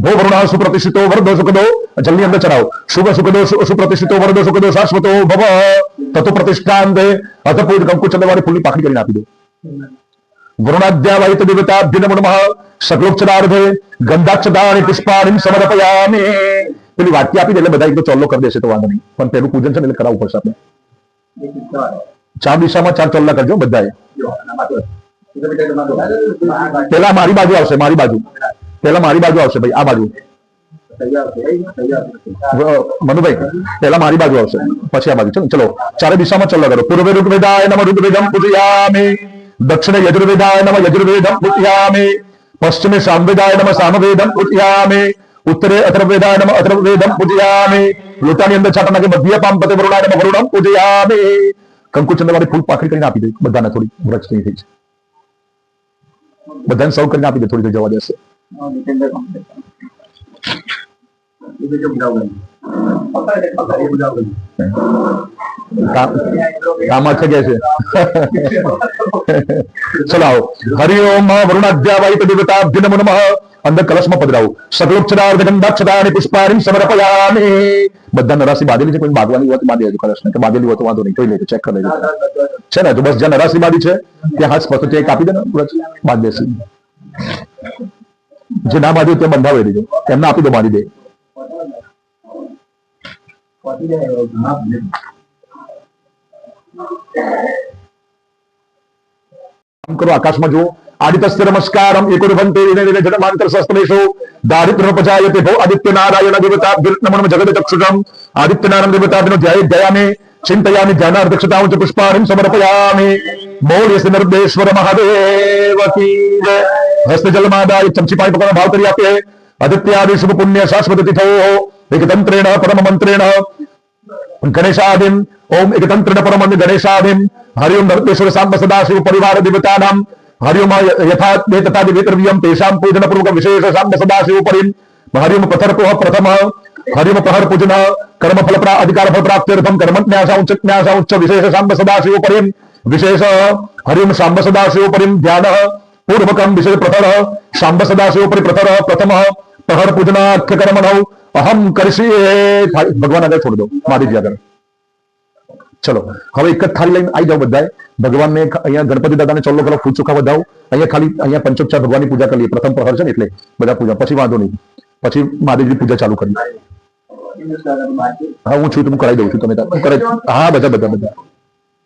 भो वरुण सुप्रतिष्ठितो वरदो सुखदो जल्दी अंदर चढ़ाओ शुभ सुखदो सुप्रतिष्ठितो वरदो सुखदो शाश्वतो भव ततो प्रतिष्ठान्ते अथ पूज कंकु चंद्रवाणी फूलनी पाखड़ी કરીને આપી દો. वरुणाद्यावाहित देवताभ्यो नमो नमः. सकलोपचारार्थे गंधाक्षतानि पुष्पाणि समर्पयामि. પેલી વાટકી આપી દે એટલે બધા એક તો ચોલ્લો કરી દેશે તો વાંધો નહીં, પણ પેલું પૂજન છે ને એટલે કરાવવું પડશે આપણે. ચાર દિશામાં ચાર ચોલ્લા કરજો બધાએ. પેલા મારી બાજુ આવશે, મારી બાજુ પેલા મારી બાજુ આવશે ભાઈ, આ બાજુ મનુભાઈ પેલા મારી બાજુ આવશે પછી આ બાજુ. ચલો ચારે દિશામાં ચલ્લો કરો. પૂર્વે ઋગ્વેદાય નમઃ ઋગ્વેદમ પૂજયામિ. દક્ષિણે યજુર્વેદાય નમઃ યજુર્વેદમ પૂજયામિ. પશ્ચિમે સામવેદાય નમઃ સામવેદમ પૂજયામિ. ઉત્તરે અથર્વવેદાય નમઃ અથર્વવેદમ પૂજયામિ. લોટાની અંદર છાટા નાખી મધ્ય પામપતે વરુણાય નમઃ વરુણમ પૂજયામિ. કંકુ ચંદ્રવાળી ફૂલ પાખડી કરીને આપી દે બધાને. થોડી વ્રત થઈ છે બધાને સૌ કરીને આપી દે, થોડી જવા દેશે. કામ આખે ગયા છે. ચલાવો. હરિઓમ વરુણાદ્યાવાહિત દેવતાભ્યો નમો નમઃ. અંદર કલશમાં પધરાવું. સકલોપચારાર્થ ગંધાક્ષતાની પુષ્પાણિ સમર્પયામિ. બધા નરાસી બાંધેલી છે, કોઈ બાંધવાની હોય તો બાંધી દેજો કલશને, કે બાંધેલી હોય તો વાંધો નહીં, જોઈ લેજો, ચેક કરી લેજો છે ને. તો બસ જ્યાં નરાસી બાંધી છે ત્યાં હાથ સ્પષ્ટ એક આપી દે ને, બાંધી દેશે. જે ના બાંધ્યું તે બંધાવી દેજો, એમને આપી દો, બાંધી દે. કરો આકાશમાં જુઓ. આદિત્ય નમસ્કારમ એકોરભંતે જનમાંતર શસ્ત્રેષુ દારિદ્ર્ય પચાયતે ભો આદિત્ય નારાયણ દેવતા નમઃ જગત ચક્ષુષમ. આદિત્ય નારાયણ દેવતા ધ્યાયામિ ચિંતયામિ ધ્યાનાર્થક્ષતાં ચ પુષ્પાણિ સમર્પયામિ. મૌલ્ય નર્દેશ્વર મહાદેવ કી જય. હસ્ત જલમાદાય ચમચી પાણી પકડવાનો ભાવ કરી આપીએ. આદિત્યાદિ શુભ પુણ્ય શાશ્વત તિથો એક તંત્રેણ પરમ મંત્રેણ ગણેશાદિમ. ઓમ એક તંત્રેણ પરમ ગણેશાદિમ. હરિઓમ નર્દેશ્વર સાંબ સદાશિવ પરિવાર દેવતાનામ. હરિઓમ યથા તથા દિવ્યમ તેષાં પૂજન પૂર્વક વિશેષ સાંબ સદાશિવ પરિમ. હરિઓમ પ્રથરપોહ પ્રથમ. હરિઓમ પ્રહર પૂજન કર્મ ફલ અધિકાર ફલ પ્રાપ્ત્યર્થમ કર્મજ્ઞાસા ઉચ્ચ વિશેષ સાંબ સદાશિવ પરિમ. વિશેષ હરિઓમ સાંબ સદાશિવ પરિમ ધ્યાન પૂર્વકમ વિશેષ પ્રથર સાંબ સદાશિવ પરિ પ્રથર પ્રથમ પ્રહર પૂજનાખ્ય કર્મણૌ અહમ કરશીએ. ભગવાન આગળ છોડી દો, મહાદેવજી આગળ. ચલો હવે એક જ થાળી લઈને આવી જાઓ બધાએ. ભગવાનને અહીંયા ગણપતિ દાદાને ચોલ્લો કરો, ફૂલ ચોખા વધાવો. અહીંયા ખાલી અહીંયા પંચોપચાર ભગવાનની પૂજા કરીએ. પ્રથમ પ્રહર છે ને એટલે બધા પૂજા, પછી વાંધો નહીં, પછી મહાદેવજી પૂજા ચાલુ કરી. હા હું છું, હું કરાવી દઉં છું. તમે હા બધા બધા બધા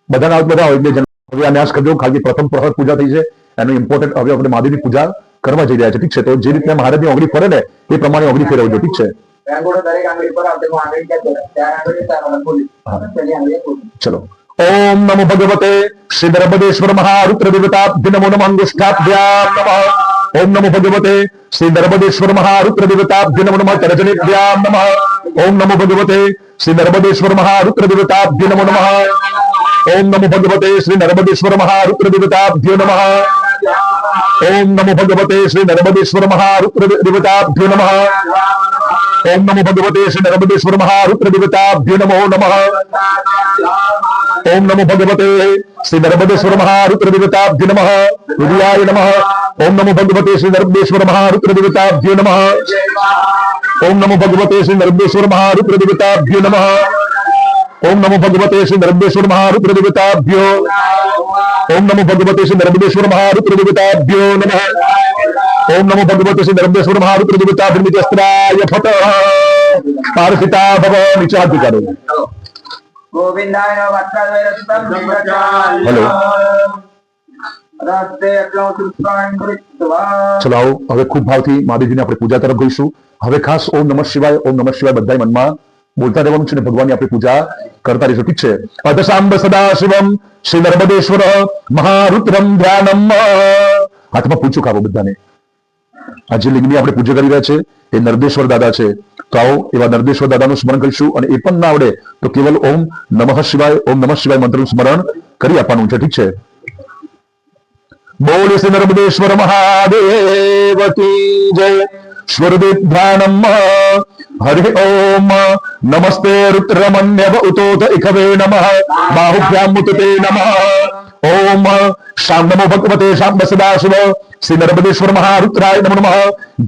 બધાના બધા હોય. હવે આ ન્યાસ કરજો. ખાલી પ્રથમ પ્રહર પૂજા થઈ છે એનું ઇમ્પોર્ટન્ટ. હવે આપણે મહાદેવની પૂજા કરવા જઈ રહ્યા છે, ઠીક છે? તો જે રીતના મહાદેવની ઓગળી ફરે ને એ પ્રમાણે ઓગળી ફેરવજો, ઠીક છે? ચલો. ઓમ નમો ભગવતે શ્રી નર્મદેશ્વર મહારુદ્ર દેવતાભ્ય નમો નમઃ. અંગુષ્ઠાભ્યામ નમઃ. ઓમ નમો ભગવતે શ્રી નર્મદેશ્વર મહારુદ્ર દેવતાભ્ય નમો નમઃ. તર્જનેભ્યામ નમઃ. ઓમ નમો ભગવતે શ્રી નર્મદેશ્વર મહારુદ્ર દેવતાભ્ય નમો નમઃ. ઓમ નમો ભગવતે શ્રી નર્મદેશ્વર મહારુદ્ર દેવતાભ્યો નમઃ. ઓમ નમો ભગવતે શ્રી નર્મદેશ્વર મહારુદ્ર દેવતાભ્યો નમઃ. ઓમ નમો ભગવતે શ્રી નર્મદેશ્વર મહારુદ્ર દેવતાભ્યો નમો નમઃ. ઓમ નમો ભગવતે શ્રી નર્મદેશ્વર મહારુદ્ર દેવતાભ્યો નમઃ. હૃદયાય નમઃ. ઓમ નમો ભગવતે શ્રી નર્મદેશ્વર મહારુદ્ર દેવતાભ્યો નમઃ. ઓમ નમો ભગવતે શ્રી નર્મદેશ્વર મહારુદ્ર દેવતાભ્યો નમઃ. ઓમ નમો ભગવતે શ્રી નર્મદેશ્વર મહારુદ્ર દેવતાભ્યો. ઓમ નમો ભગવતે શ્રી નર્મદેશ્વર મહારુદ્ર દેવતાભ્યો નમઃ. ઓમ નમો ભગવતે શ્રી નર્મદેશ્વર મહારુદ્ર દેવતાભ્યો ફત પારસિતા ભવ. નીચે હાથ ઉઠાડો. ગોવિંદાય હેલો. ચલાવો. હવે ખૂબ ભાવથી મહાદેવજીને આપણે પૂજા તરફ ગઈશું. હવે ખાસ ઓમ નમઃ શિવાય, ઓમ નમઃ શિવાય બધા મનમાં બોલતા રહેવાનું છે ને ભગવાનની આપણે પૂજા કરતા રહીશું, ઠીક છે? અધસાંબ સદાશિવમ શ્રી નર્મદેશ્વર મહારુદ્રમ ધ્યાનમ. હાથમાં પૂછું ખાવો બધાને. આ જે લિંગની આપણે પૂજા કરી રહ્યા છે એ નર્દેશ્વર દાદા છે. તો આવો એવા નર્દેશ્વર દાદાનું સ્મરણ કરીશું. અને એ પણ ના આવડે તો કેવલ ઓમ નમઃ શિવાય, ઓમ નમઃ શિવાય મંત્રનું સ્મરણ કરી આપવાનું છે, ઠીક છે? બોલ શ્રી નર્મદેશ્વર મહાદેવ કી જય. સ્વરદેવ ધ્યાનમ. હરિ ઓમ. નમસ્તે રુદ્રમન્યવ ઉતોત ઇખવે નમઃ. બાહુભ્યામ મુતતે નમઃ. ઓમ શામ નમો ભગવતે શામ સદાશિવ શ્રી નર્મદેશ્વર મહારુદ્રાય નમો નમઃ.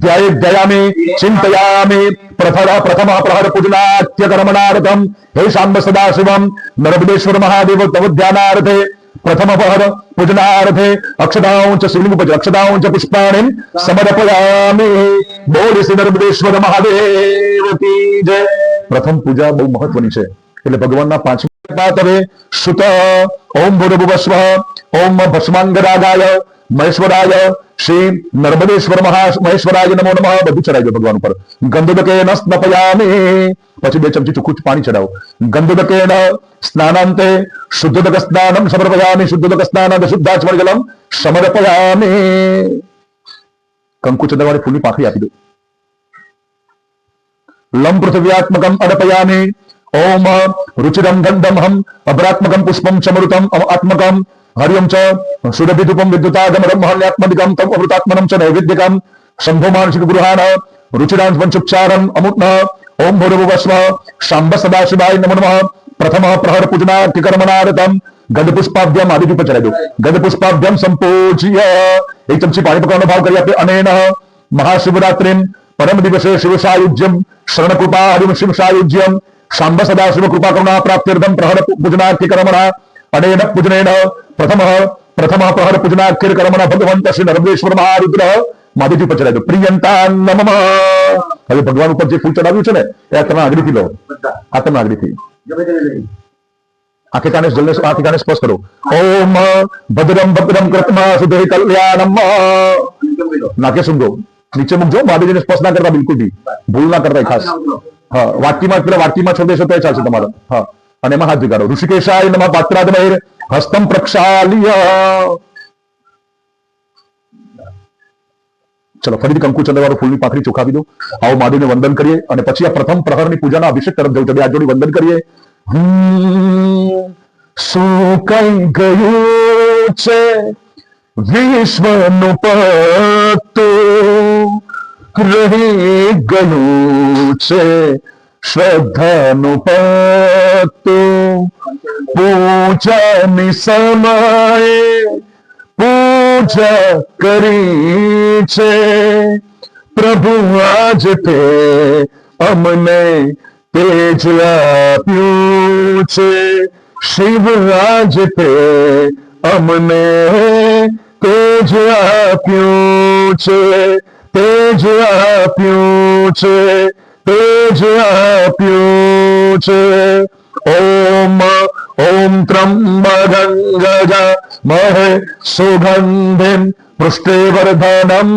ધ્યાયે ધ્યાયામિ ચિંતયામિ પ્રથમ પ્રહર પૂજનાત્ય કર્મણાર્થમ. હે શામ સદાશિવમ નર્મદેશ્વર મહાદેવ તવ ધ્યાનાર્થે પ્રથમ પ્રહર પૂજનાર્થે અક્ષતાંચ શિવલિંગ ઉપર અક્ષતાંચ પુષ્પાણિ સમર્પયામિ. બોલ શ્રી નર્મદેશ્વર મહાદેવ કી જય. પ્રથમ પૂજા બહુ મહત્વની છે એટલે ભગવાનના પાંચમા હવે સુત ઓમ ભૂર્ભુવસ્વ ઓમ ભસ્માંગરાગાય મહેશ્વરાય શ્રી નર્મદેશ્વર મહેશ્વરાય નમો નમઃ. બધું ચડાવજો ભગવાન ઉપર. ગંધોદકેન સ્નપયામિ. પછી 2 ચમચી ચોખ્ખું પાણી ચડાવો. ગંધોદકેન સ્નાનાંતે શુદ્ધોદક સ્નાનમ સમર્પયામિ. શુદ્ધોદક સ્નાનાંતે શુદ્ધાચમર્જલમ સમર્પયામિ. કંકુ ચંદ્રવાળી ફૂલની પાંખડી આપી દો. લમ પૃથ્વ્યાત્મકમ અર્પયામિ. ઓમ રુચિરમ ગંધમહમ અભરાત્મકમ પુષ્પમ ચમૃતમ આત્મકમ હરિયમ ચ સુરભિધુપમ વિદ્યુતાગમ બ્રહ્મણ્યાત્મદિકમ તમ અમૃતાત્મનમ ચ નૈવેદ્યકમ શંભો માનસિક ગૃહાણ રુચિરાંશ પંચોપચારમ અમૃતઃ. ઓમ ભૂર્ભુવસ્વ શાંબ સદાશિવાય નમો નમઃ. પ્રથમ પ્રહર પૂજનાર્થ કર્મણાર્થમ ગંધ પુષ્પાભ્યમ આદિ પર ચડાવી દો. ગંધ પુષ્પાભ્યમ સંપૂજ્ય 1 ચમચી પાણી પકવાનો ભાવ કરી આપે. અનેન મહાશિવરાત્રિમ પરમ દિવસે શિવસાયુજ્યમ શરણકૃપા હરિમ શિવસાયુજ્યમ શાંબ સદાશિવ કૃપા કરુણા પ્રાપ્ત્યર્થમ પ્રહર પૂજનાર્થ કર્મણા. અનેન પૂજનેન પ્રથમ પ્રહર પૂજનાર્થ કર્મણા ભગવંત શ્રી નર્મદેશ્વર મહારુદ્ર માધેજી પર ચડાવી દો. પ્રિયંતા નમઃ. હવે ભગવાન ઉપર જે ફૂલ ચડાવ્યું છે ને એ તમે આગળથી લો. આ તમે આગળથી આખે કાને જલને આખે કાને સ્પર્શ કરો. ઓમ ભદ્રમ ભદ્રમ કૃતમા સુધે કલ્યાણમ. નાકે સુંદો નીચે મૂકજો. મહાદેવજીને સ્પર્શ ના કરતા બિલકુલ બી ભૂલ ના કરતા ખાસ. હા વાટકીમાં પેલા વાટકીમાં છોડી દેશો તો ચાલશે તમારે. હા અને એમાં હાથ જગાડો. ઋષિકેશાય નમઃ. પાત્રાદમૈર હસ્તમ પ્રક્ષાલ્ય. ચલો ફરીથી કંકુ ચંદ્રવાળું ફૂલની પાંખડી ચોખાવી દો. આવો મહાદેવને વંદન કરીએ અને પછી આ પ્રથમ પ્રહરની પૂજાના અભિષેક તરફ જવું. બે હાથ જોડી વંદન કરીએ. શું કઈ ગયું છે વિશ્વનું પત્તું. રહી ગયું છે શ્રદ્ધાનું પત્તું. પૂજાની સમયે પૂજા કરી છે પ્રભુ આજ તે અમને તેજ આપ્યું છે. શિવ આજ તે અમને તેજ આપ્યું છે. તેજ આપ્યું છે. તેજ આપ્યું છે. ઓમ ત્રંબકં ગજામહે સુગંધિં પુષ્ટિવર્ધનમ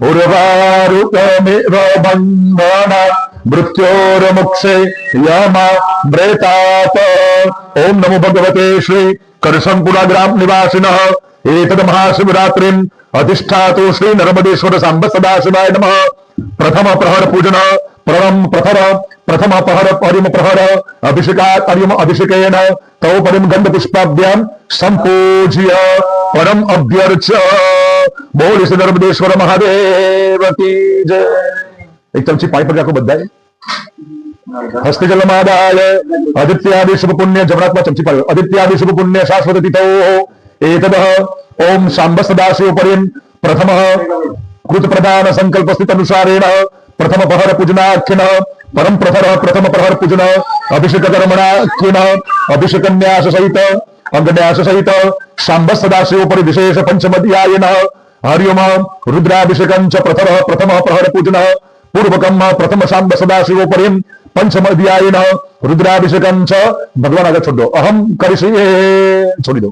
ઉર્વારુકમિવ બંધના મૃત્યોર્મુક્ષે યમમ્રેતાત. ઓમ નમો ભગવતે શ્રી કરશનપુરા ગ્રામ નિવાસિનઃ એતદ મહાશિવરાત્રિમ અધિષ્ઠાતુ શ્રી નર્મદેશ્વર સાંબ સદાશિવાય નમઃ. પ્રથમ પ્રહર પૂજન પ્રથમ પ્રહર હરિમ પ્રહર અભિષેકાત હરિમ અભિષેકેન તૌ પરિમ ગંધ પુષ્પાભ્યામ સંપૂજ્ય પરમ અભ્યર્ચ્ય. બોલ શ્રી નર્મદેશ્વર મહાદેવ કી જય. 1 ચમચી પાણી પર રાખો બધાએ. હસ્તે જલમાદાય આદિત્યાદિ શુભ પુણ્ય જમણાત્મા ચમચી પાડો. આદિત્યાદિ શુભ પુણ્ય શાશ્વત તિથો એતદ. ઓમ શાંબ સદાશિવ પરિમ પ્રથમ કૃત પ્રદાન સંકલ્પ સ્થિત અનુસારેણ પ્રથમ પ્રહર પૂજનાખ્યન પરમ પ્રથમ પ્રહર પૂજન અભિષેક કર્મણાખ્યન અભિષેકન્યાસ સહિત અંગન્યાસ સહિત શાંબ સદાશિવ પરી વિશેષ પંચમધ્યાયન હરિઓમ રુદ્રાભિષેકં ચ પ્રથમ પ્રહર પૂજન પૂર્વકમ પ્રથમ શાંબ સદાશિવ પરિમ પંચમધ્યાયન રુદ્રાભિષેકં ચ. ભગવાન આગળ છોડ દો. અહમ કરીશી છોડી દો.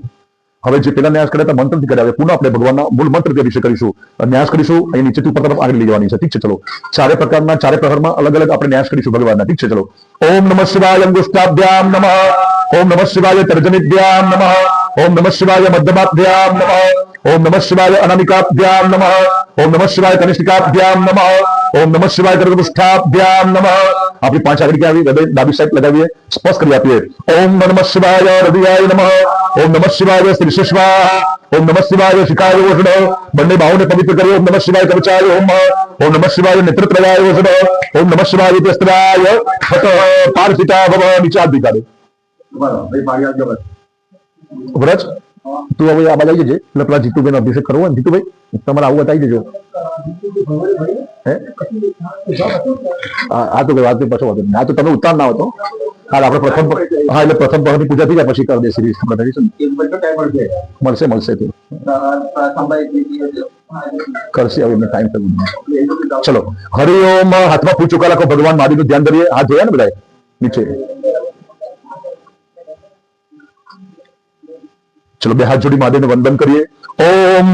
હવે જે પેલા ન્યાસ કર્યા હતા મંત્રથી કર્યા. પુનઃ આપણે ભગવાનના મૂળ મંત્રથી અભિષેક કરીશું. ન્યાસ કરીશું. અહીં નીચેથી ઉપર તરફ આગળ લઈ જવાની છે. ઠીક છે ચલો. ચારે પ્રકારના ચારે પ્રહરમાં અલગ અલગ આપણે ન્યાસ કરીશું ભગવાનના. ઠીક છે ચલો. ઓમ નમઃ શિવાય અંગુષ્ઠાભ્યામ નમઃ. ઓમ નમઃ શિવાય તર્જનિભ્યામ નમઃ. ઓમ નમઃ શિવાય મધ્યમાભ્યામ નમઃ. ઓમ નમઃ શિવાય અનામિકાભ્યામ નમઃ. ઓમ નમઃ શિવાય કનિષ્ઠિકાભ્યામ નમઃ. ઓમ નમઃ શિવાય કર્કપૃષ્ઠાભ્યામ નમઃ. આપણી 5 આંગળી ક્યાં આવી? હૃદય ડાબી સાઈડ લગાવીએ, સ્પર્શ કરી આપીએ. ઓમ નમઃ શિવાય હૃદયાય નમઃ. ઓમ નમઃ શિવાય શ્રી સ્વાહા. ઓમ નમઃ શિવાય શિખાય વોષણ. બંને બાહુને પવિત્ર કરી. ઓમ નમઃ શિવાય કવચાય ઓમ. ઓમ નમઃ શિવાય નેત્રત્રયાય વોષણ. ઓમ નમઃ શિવાય ત્રસ્ત્રાય ફટ પારસિતા ભવ. નીચે હાથ દીકાડે. વ્રજ તું હવે આ બાજુ આવી જજે. એટલે પેલા જીતુભાઈ અભિષેક કરવો ને. જીતુભાઈ તમારે આવું બતાવી દેજો. આ તો વાત પાછો વાંધો નહીં. આ તો તમે ઉતાર ના હતો. હાલ આપણે પ્રથમ એટલે પ્રથમ પહરની પૂજા થઈ જાય પછી કરી દે સિરીઝ મળશે તો કરશે. હવે એમને ટાઈમ થયું. ચલો હરિઓમ. હાથમાં પૂછો રાખો. ભગવાન મહાદેવનું ધ્યાન ધરીએ. હાથ જોયા ને બધા નીચે. ચલો બે હાથ જોડી મહાદેવને વંદન કરીએ. ઓમ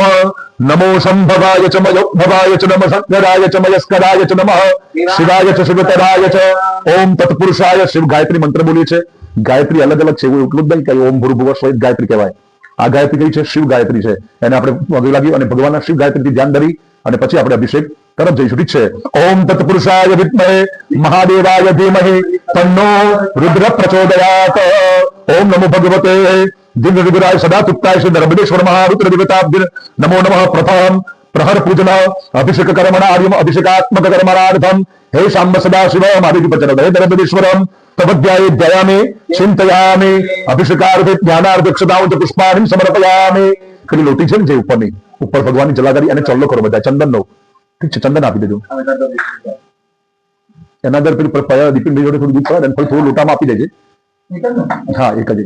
નમો સંભવાય ચ મયોભવાય ચ નમઃ શંકરાય ચ મયસ્કરાય ચ નમઃ શિવાય ચ શિવતરાય ચ. ઓમ તત્પુરુષાય. શિવ ગાયત્રી મંત્ર બોલીએ છે. ગાયત્રી અલગ અલગ છે એવું એટલું જ નહીં કે ઓમ ભૂર્ભુવઃ સ્વઃ ગાયત્રી કહેવાય. આ ગાયત્રી કઈ છે? શિવ ગાયત્રી છે. એને આપણે પગે લાગી અને ભગવાનના શિવ ગાયત્રીથી ધ્યાન ધરી અને પછી આપણે અભિષેક તરફ જઈશું. ઠીક છે. ઓમ તત્પુરુષાય વિદ્મહે મહાદેવાય ધીમહિ તન્નો રુદ્ર પ્રચોદયાત. ઓમ નમો ભગવતે દિવ્ય વિગ્રહાય સદા તુપ્તાય શ્રી નર્મદેશ્વર મહારુદ્ર દેવતાભ્ય નમો નમઃ. પ્રથમ પ્રહર પૂજન અભિષેક કર્મણાર્યમ અભિષેકાત્મક કર્મણાર્થમ. હે શાંબ સદા શિવ મહાદેવ પચન હે નર્મદેશ્વરમ તવધ્યાય ધ્યાયામિ ચિંતયામિ અભિષેકાર્થે જ્ઞાનાર્થે ક્ષદાંચ પુષ્પાણિ સમર્પયામિ. પેલી લોટી છે ને જે ઉપરની ઉપર ભગવાનની જલાધારી અને ચલ્લો કરો બધા ચંદનનો. ઠીક છે. ચંદન આપી દેજો. એના અંદર પેલું દીપિન જોડે થોડું દૂધ પડે અને થોડું લોટામાં આપી દેજે. હા એક જ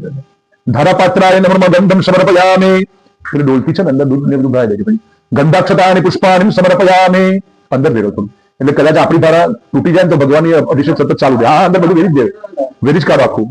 ધારાપાત્રાય નમઃ ગંધમ સમર્પયામિ. પેલી ડોલતી છે ને અંદર દૂધ ને બધું ભરાઈ દેજે. પછી ગંધાક્ષતાની પુષ્પાણિ સમર્પયામિ. અંદર ભેળો થોડું. એટલે કદાચ આપણી ધારા તૂટી જાય તો ભગવાનની અભિષેક સતત ચાલુ રહે. હા અંદર બધું વેરી જ દે. વેરી જ કાઢો આખું.